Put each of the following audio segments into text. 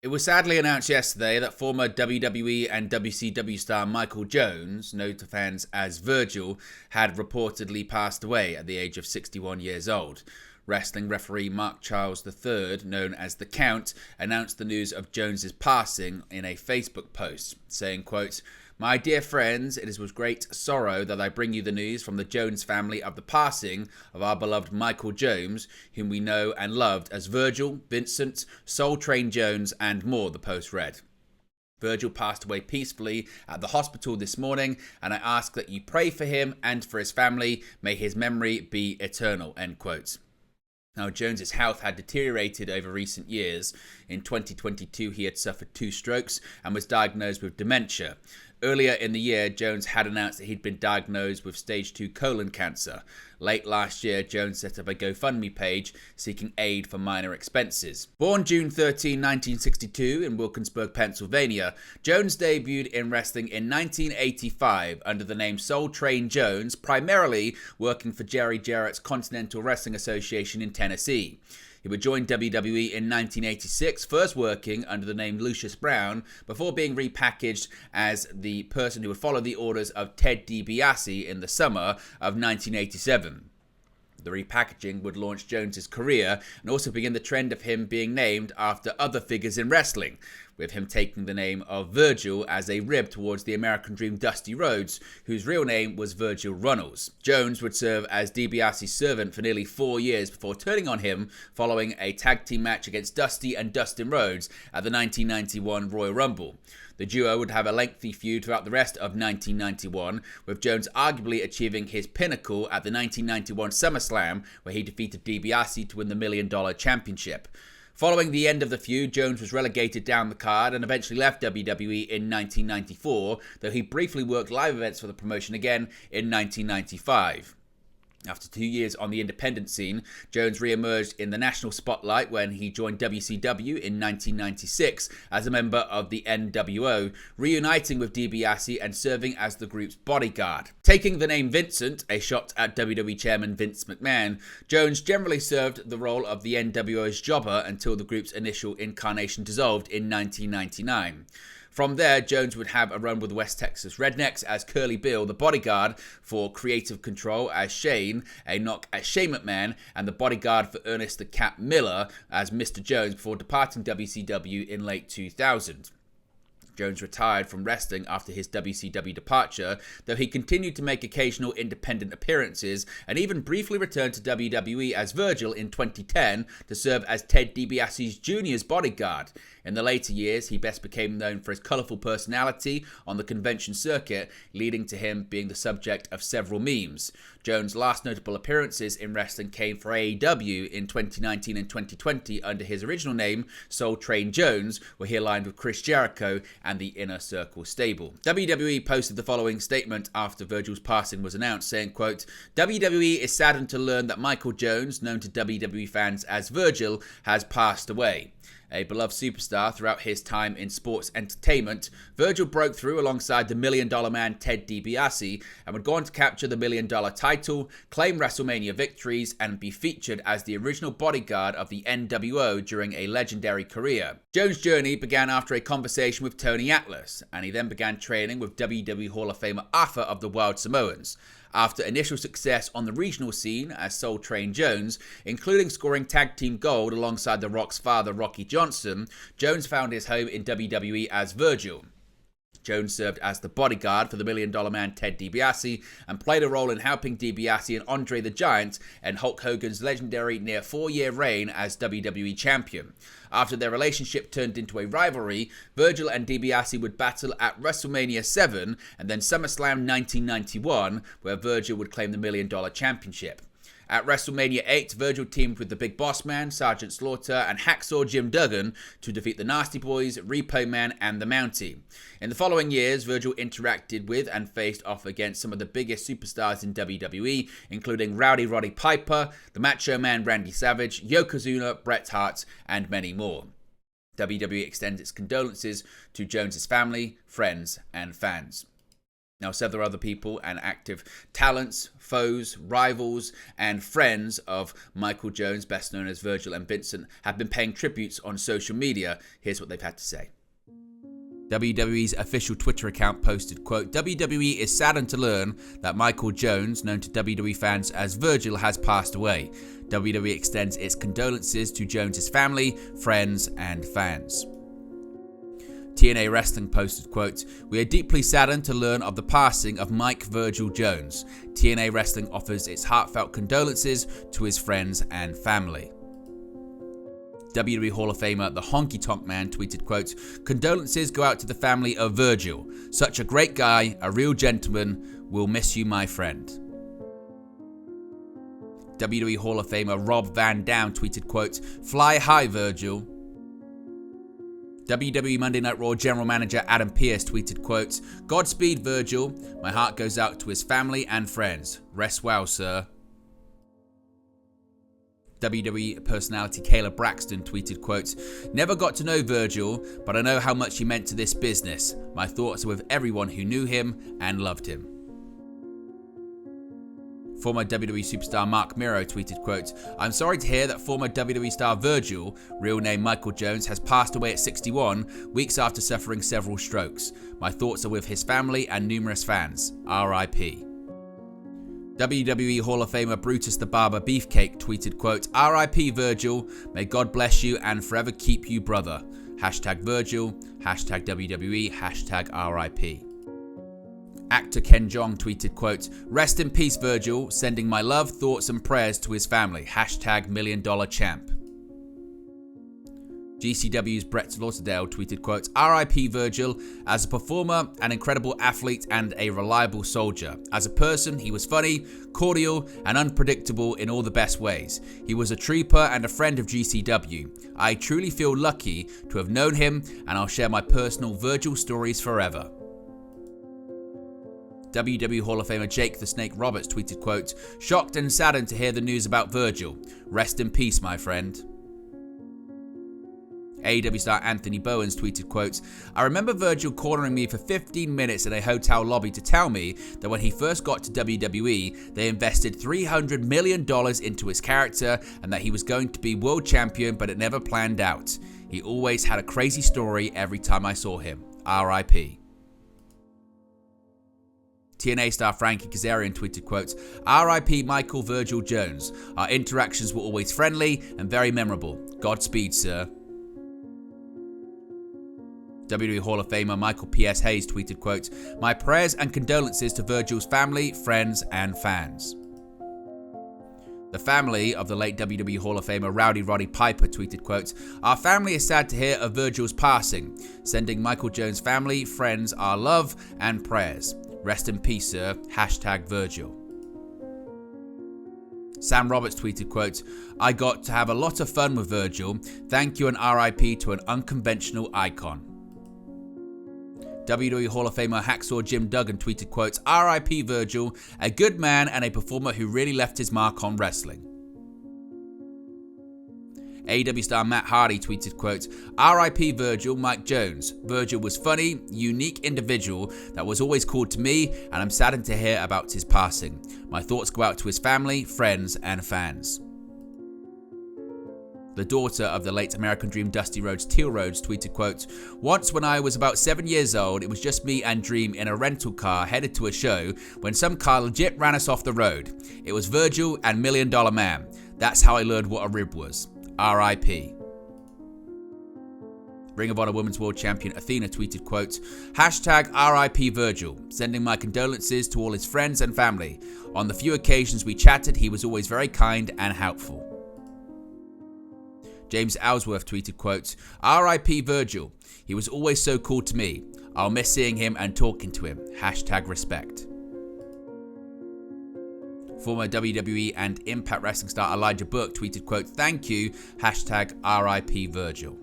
It was sadly announced yesterday that former WWE and WCW star Michael Jones, known to fans as Virgil, had reportedly passed away at the age of 61 years old. Wrestling referee Mark Charles III, known as The Count, announced the news of Jones's passing in a Facebook post, saying, quote, "My dear friends, it is with great sorrow that I bring you the news from the Jones family of the passing of our beloved Michael Jones, whom we know and loved as Virgil, Vincent, Soul Train Jones, and more," the post read. Virgil passed away peacefully at the hospital this morning, and I ask that you pray for him and for his family. May his memory be eternal, end quote. Now, Jones's health had deteriorated over recent years. In 2022, he had suffered 2 strokes and was diagnosed with dementia. Earlier in the year, Jones had announced that he'd been diagnosed with stage 2 colon cancer. Late last year, Jones set up a GoFundMe page seeking aid for minor expenses. Born June 13, 1962 in Wilkinsburg, Pennsylvania, Jones debuted in wrestling in 1985 under the name Soul Train Jones, primarily working for Jerry Jarrett's Continental Wrestling Association in Tennessee. He would join WWE in 1986, first working under the name Lucius Brown, before being repackaged as the person who would follow the orders of Ted DiBiase in the summer of 1987. The repackaging would launch Jones's career and also begin the trend of him being named after other figures in wrestling, with him taking the name of Virgil as a rib towards the American Dream Dusty Rhodes, whose real name was Virgil Runnels. Jones would serve as DiBiase's servant for nearly 4 years before turning on him following a tag team match against Dusty and Dustin Rhodes at the 1991 Royal Rumble. The duo would have a lengthy feud throughout the rest of 1991, with Jones arguably achieving his pinnacle at the 1991 SummerSlam, where he defeated DiBiase to win the $1 Million Championship. Following the end of the feud, Jones was relegated down the card and eventually left WWE in 1994, though he briefly worked live events for the promotion again in 1995. After 2 years on the independent scene, Jones re-emerged in the national spotlight when he joined WCW in 1996 as a member of the NWO, reuniting with DiBiase and serving as the group's bodyguard. Taking the name Vincent, a shot at WWE chairman Vince McMahon, Jones generally served the role of the NWO's jobber until the group's initial incarnation dissolved in 1999. From there, Jones would have a run with the West Texas Rednecks as Curly Bill, the bodyguard for Creative Control as Shane, a knock at Shane McMahon, and the bodyguard for Ernest the Cat Miller as Mr. Jones before departing WCW in late 2000. Jones retired from wrestling after his WCW departure, though he continued to make occasional independent appearances and even briefly returned to WWE as Virgil in 2010 to serve as Ted DiBiase's Jr.'s bodyguard. In the later years, he best became known for his colourful personality on the convention circuit, leading to him being the subject of several memes. Jones' last notable appearances in wrestling came for AEW in 2019 and 2020 under his original name, Soul Train Jones, where he aligned with Chris Jericho and the Inner Circle stable. WWE posted the following statement after Virgil's passing was announced, saying, quote, "WWE is saddened to learn that Michael Jones, known to WWE fans as Virgil, has passed away. A beloved superstar throughout his time in sports entertainment, Virgil broke through alongside the $1 Million Man Ted DiBiase and would go on to capture the $1 Million title, claim WrestleMania victories, and be featured as the original bodyguard of the NWO during a legendary career. Jones' journey began after a conversation with Tony Atlas, and he then began training with WWE Hall of Famer Arthur of the Wild Samoans. After initial success on the regional scene as Soul Train Jones, including scoring tag team gold alongside The Rock's father Rocky Johnson, Jones found his home in WWE as Virgil. Jones served as the bodyguard for the $1 Million Man Ted DiBiase and played a role in helping DiBiase and Andre the Giant and Hulk Hogan's legendary near 4-year reign as WWE champion. After their relationship turned into a rivalry, Virgil and DiBiase would battle at WrestleMania 7 and then SummerSlam 1991, where Virgil would claim the $1 Million Championship. At WrestleMania 8, Virgil teamed with the Big Boss Man, Sergeant Slaughter, and Hacksaw Jim Duggan to defeat the Nasty Boys, Repo Man, and the Mountie. In the following years, Virgil interacted with and faced off against some of the biggest superstars in WWE, including Rowdy Roddy Piper, the Macho Man Randy Savage, Yokozuna, Bret Hart, and many more. WWE extends its condolences to Jones's family, friends, and fans. Now, several other people and active talents, foes, rivals, and friends of Michael Jones, best known as Virgil and Vincent, have been paying tributes on social media. Here's what they've had to say. WWE's official Twitter account posted, quote, WWE is saddened to learn that Michael Jones, known to WWE fans as Virgil, has passed away. WWE extends its condolences to Jones's family, friends, and fans. TNA Wrestling posted, quote, we are deeply saddened to learn of the passing of Mike Virgil Jones. TNA Wrestling offers its heartfelt condolences to his friends and family. WWE Hall of Famer The Honky Tonk Man tweeted, quote, condolences go out to the family of Virgil. Such a great guy, a real gentleman. We'll miss you, my friend. WWE Hall of Famer Rob Van Dam tweeted, quote, fly high, Virgil. WWE Monday Night Raw General Manager Adam Pearce tweeted, quote, Godspeed, Virgil. My heart goes out to his family and friends. Rest well, sir. WWE personality Kayla Braxton tweeted, quote, never got to know Virgil, but I know how much he meant to this business. My thoughts are with everyone who knew him and loved him. Former WWE superstar Mark Miro tweeted, quote, I'm sorry to hear that former WWE star Virgil, real name Michael Jones, has passed away at 61, weeks after suffering several strokes. My thoughts are with his family and numerous fans. R.I.P. WWE Hall of Famer Brutus the Barber Beefcake tweeted, quote, R.I.P. Virgil, may God bless you and forever keep you, brother. Hashtag Virgil, hashtag WWE, hashtag R.I.P. Actor Ken Jeong tweeted, quote, rest in peace, Virgil, sending my love, thoughts and prayers to his family. Hashtag $1 Million Champ. GCW's Brett Lauderdale tweeted, quote, RIP Virgil, as a performer, an incredible athlete and a reliable soldier. As a person, he was funny, cordial and unpredictable in all the best ways. He was a trooper and a friend of GCW. I truly feel lucky to have known him, and I'll share my personal Virgil stories forever. WWE Hall of Famer Jake the Snake Roberts tweeted, quote, shocked and saddened to hear the news about Virgil. Rest in peace, my friend. AEW star Anthony Bowens tweeted, quote, I remember Virgil cornering me for 15 minutes in a hotel lobby to tell me that when he first got to WWE, they invested $300 million into his character and that he was going to be world champion, but it never planned out. He always had a crazy story every time I saw him. R.I.P. TNA star Frankie Kazarian tweeted, quote, R.I.P. Michael Virgil Jones. Our interactions were always friendly and very memorable. Godspeed, sir. WWE Hall of Famer Michael P.S. Hayes tweeted, quote, my prayers and condolences to Virgil's family, friends, and fans. The family of the late WWE Hall of Famer Rowdy Roddy Piper tweeted, quote, our family is sad to hear of Virgil's passing, sending Michael Jones' family, friends, our love and prayers. Rest in peace, sir. Hashtag Virgil. Sam Roberts tweeted, quote, I got to have a lot of fun with Virgil. Thank you and RIP to an unconventional icon. WWE Hall of Famer Hacksaw Jim Duggan tweeted, quote, RIP Virgil, a good man and a performer who really left his mark on wrestling. AEW star Matt Hardy tweeted, quote, RIP Virgil, Mike Jones. Virgil was funny, unique individual that was always called to me, and I'm saddened to hear about his passing. My thoughts go out to his family, friends, and fans. The daughter of the late American Dream Dusty Rhodes Teal Rhodes tweeted, quote, once when I was about 7 years old, it was just me and Dream in a rental car headed to a show when some car legit ran us off the road. It was Virgil and $1 Million Man. That's how I learned what a rib was. R.I.P. Ring of Honor Women's World Champion Athena tweeted, quote, hashtag RIP Virgil, sending my condolences to all his friends and family. On the few occasions we chatted, he was always very kind and helpful. James Ellsworth tweeted, quote, RIP Virgil, he was always so cool to me. I'll miss seeing him and talking to him. Hashtag respect. Former WWE and Impact Wrestling star Elijah Burke tweeted, quote, thank you, hashtag RIP Virgil.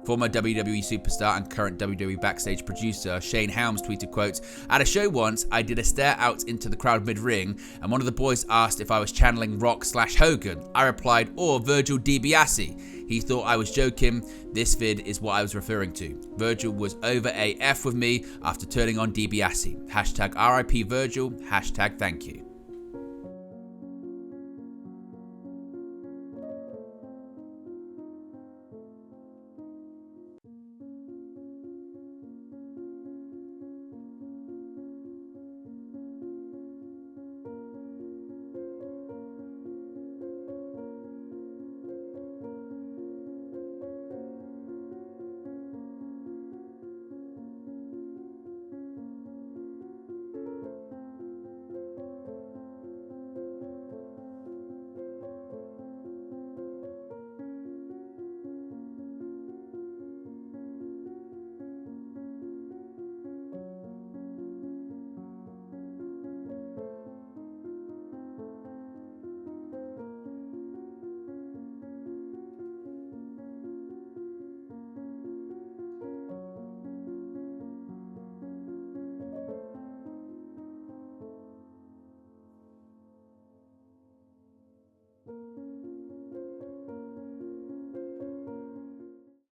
Former WWE superstar and current WWE backstage producer Shane Helms tweeted, quote, "At a show once, I did a stare out into the crowd mid-ring, and one of the boys asked if I was channeling Rock/Hogan. I replied, or Virgil DiBiase. He thought I was joking. This vid is what I was referring to. Virgil was over AF with me after turning on DiBiase. Hashtag RIP Virgil, hashtag thank you."